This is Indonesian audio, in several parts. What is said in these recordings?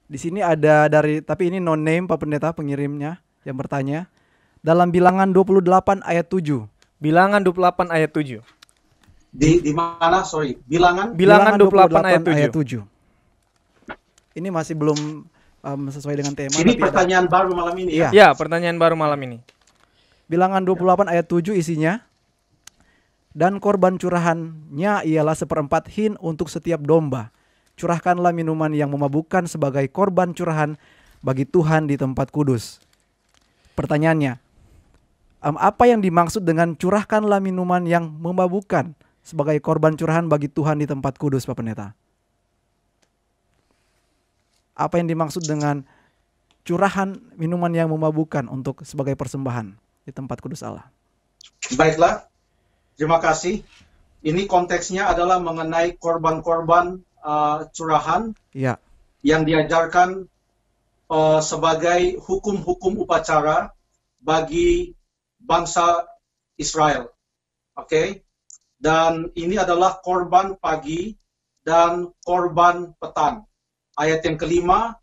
Di sini ada tapi ini no name Pak Pendeta pengirimnya yang bertanya. Dalam Bilangan 28 ayat 7. Bilangan 28 ayat 7. Di mana? Sorry, Bilangan? Bilangan 28 ayat 7. Ini masih belum sesuai dengan tema. Ini pertanyaan baru malam ini ya? Ya, pertanyaan baru malam ini. Bilangan 28 ayat 7 isinya. Dan korban curahannya ialah 1/4 hin untuk setiap domba. Curahkanlah minuman yang memabukkan sebagai korban curahan bagi Tuhan di tempat kudus. Pertanyaannya, apa yang dimaksud dengan curahkanlah minuman yang memabukkan sebagai korban curahan bagi Tuhan di tempat kudus, Pak Pendeta? Apa yang dimaksud dengan curahan minuman yang memabukkan untuk sebagai persembahan di tempat kudus Allah? Baiklah, terima kasih. Ini konteksnya adalah mengenai korban-korban curahan yang diajarkan sebagai hukum-hukum upacara bagi bangsa Israel. Oke? Dan ini adalah korban pagi dan korban petang. Ayat yang kelima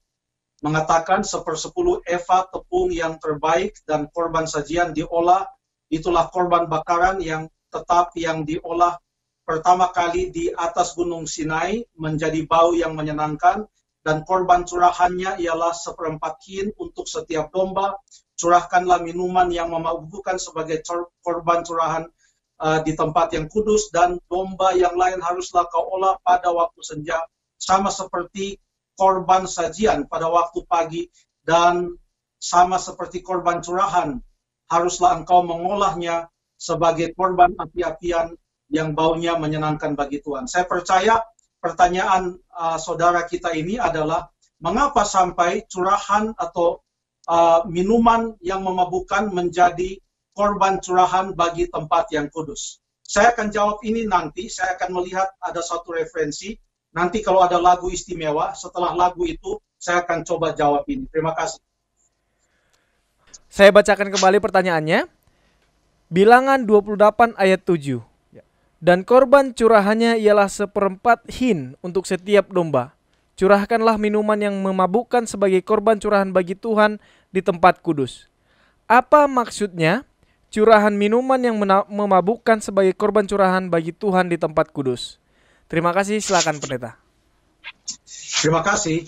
mengatakan 1/10 eva tepung yang terbaik dan korban sajian diolah. Itulah korban bakaran yang tetap yang diolah pertama kali di atas Gunung Sinai menjadi bau yang menyenangkan, dan korban curahannya ialah 1/4 hin untuk setiap domba. Curahkanlah minuman yang memabukkan sebagai korban curahan di tempat yang kudus, dan domba yang lain haruslah kau olah pada waktu senja, sama seperti korban sajian pada waktu pagi, dan sama seperti korban curahan haruslah engkau mengolahnya sebagai korban api-apian yang baunya menyenangkan bagi Tuhan. Saya percaya pertanyaan saudara kita ini adalah mengapa sampai curahan atau minuman yang memabukkan menjadi korban curahan bagi tempat yang kudus. Saya akan jawab ini nanti, saya akan melihat ada satu referensi. Nanti kalau ada lagu istimewa, setelah lagu itu saya akan coba jawab ini. Terima kasih. Saya bacakan kembali pertanyaannya. Bilangan 28 ayat 7. Dan korban curahannya ialah 1/4 hin untuk setiap domba. Curahkanlah minuman yang memabukkan sebagai korban curahan bagi Tuhan di tempat kudus. Apa maksudnya curahan minuman yang memabukkan sebagai korban curahan bagi Tuhan di tempat kudus? Terima kasih, silakan Pendeta. Terima kasih.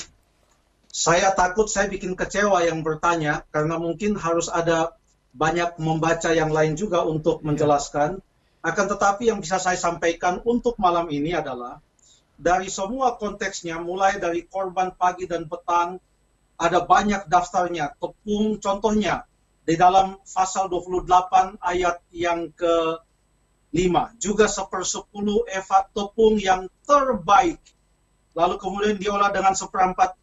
Saya takut saya bikin kecewa yang bertanya, karena mungkin harus ada banyak membaca yang lain juga untuk menjelaskan. Akan tetapi yang bisa saya sampaikan untuk malam ini adalah, dari semua konteksnya, mulai dari korban pagi dan petang, ada banyak daftarnya. Tepung contohnya, di dalam pasal 28 ayat yang ke-5. Juga 1/10 eva tepung yang terbaik. Lalu kemudian diolah dengan 1/4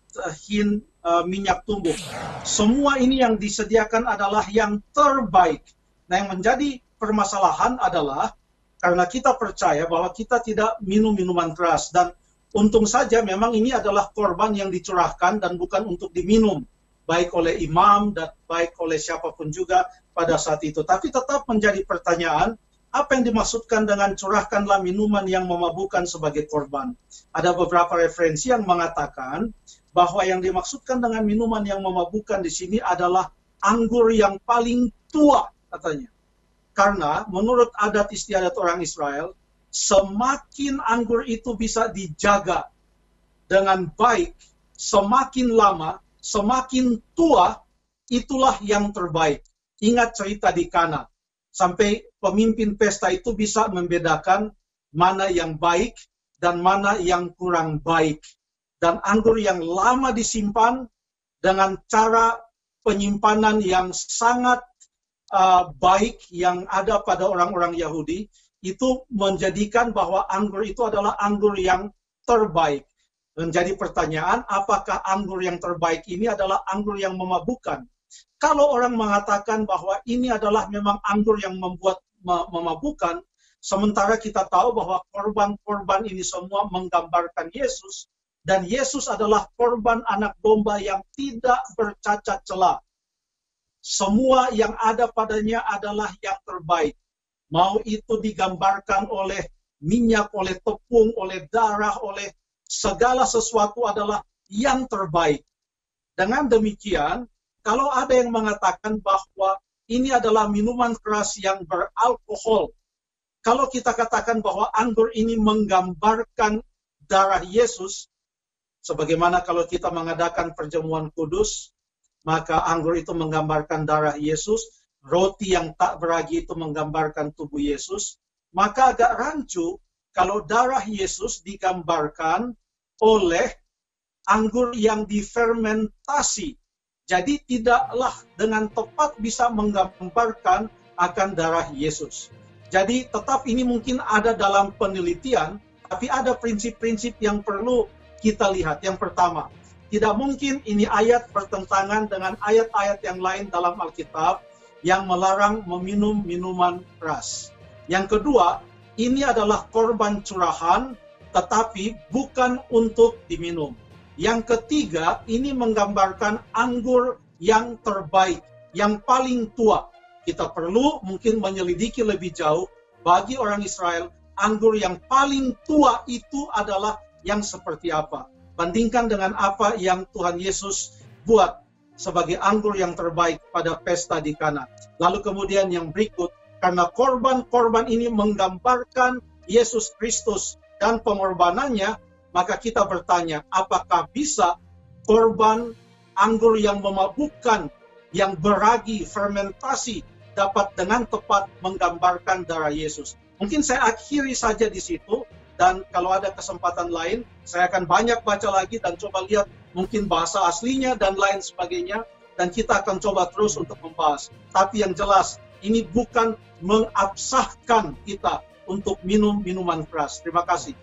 hin minyak tumbuk. Semua ini yang disediakan adalah yang terbaik. Nah, yang menjadi permasalahan adalah karena kita percaya bahwa kita tidak minum minuman keras, dan untung saja memang ini adalah korban yang dicurahkan dan bukan untuk diminum, baik oleh imam dan baik oleh siapapun juga pada saat itu. Tapi tetap menjadi pertanyaan, apa yang dimaksudkan dengan curahkanlah minuman yang memabukkan sebagai korban? Ada beberapa referensi yang mengatakan bahwa yang dimaksudkan dengan minuman yang memabukkan di sini adalah anggur yang paling tua, katanya. Karena menurut adat istiadat orang Israel, semakin anggur itu bisa dijaga dengan baik, semakin lama, semakin tua, itulah yang terbaik. Ingat cerita di Kana, sampai pemimpin pesta itu bisa membedakan mana yang baik dan mana yang kurang baik. Dan anggur yang lama disimpan dengan cara penyimpanan yang sangat baik yang ada pada orang-orang Yahudi, itu menjadikan bahwa anggur itu adalah anggur yang terbaik. Menjadi pertanyaan, apakah anggur yang terbaik ini adalah anggur yang memabukkan? Kalau orang mengatakan bahwa ini adalah memang anggur yang membuat memabukkan, sementara kita tahu bahwa korban-korban ini semua menggambarkan Yesus, dan Yesus adalah korban anak domba yang tidak bercacat celah. Semua yang ada padanya adalah yang terbaik. Mau itu digambarkan oleh minyak, oleh tepung, oleh darah, oleh segala sesuatu adalah yang terbaik. Dengan demikian, kalau ada yang mengatakan bahwa ini adalah minuman keras yang beralkohol, kalau kita katakan bahwa anggur ini menggambarkan darah Yesus, sebagaimana kalau kita mengadakan perjamuan kudus, maka anggur itu menggambarkan darah Yesus, roti yang tak beragi itu menggambarkan tubuh Yesus, maka agak rancu kalau darah Yesus digambarkan oleh anggur yang difermentasi. Jadi tidaklah dengan tepat bisa menggambarkan akan darah Yesus. Jadi tetap ini mungkin ada dalam penelitian, tapi ada prinsip-prinsip yang perlu kita lihat. Yang pertama, tidak mungkin ini ayat bertentangan dengan ayat-ayat yang lain dalam Alkitab yang melarang meminum minuman keras. Yang kedua, ini adalah korban curahan, tetapi bukan untuk diminum. Yang ketiga, ini menggambarkan anggur yang terbaik, yang paling tua. Kita perlu mungkin menyelidiki lebih jauh bagi orang Israel, anggur yang paling tua itu adalah yang seperti apa. Bandingkan dengan apa yang Tuhan Yesus buat sebagai anggur yang terbaik pada pesta di Kana. Lalu kemudian yang berikut, karena korban-korban ini menggambarkan Yesus Kristus dan pengorbanannya, maka kita bertanya, apakah bisa korban anggur yang memabukkan, yang beragi, fermentasi, dapat dengan tepat menggambarkan darah Yesus? Mungkin saya akhiri saja di situ, dan kalau ada kesempatan lain, saya akan banyak baca lagi dan coba lihat mungkin bahasa aslinya dan lain sebagainya, dan kita akan coba terus untuk membahas. Tapi yang jelas, ini bukan mengabsahkan kita untuk minum minuman keras. Terima kasih.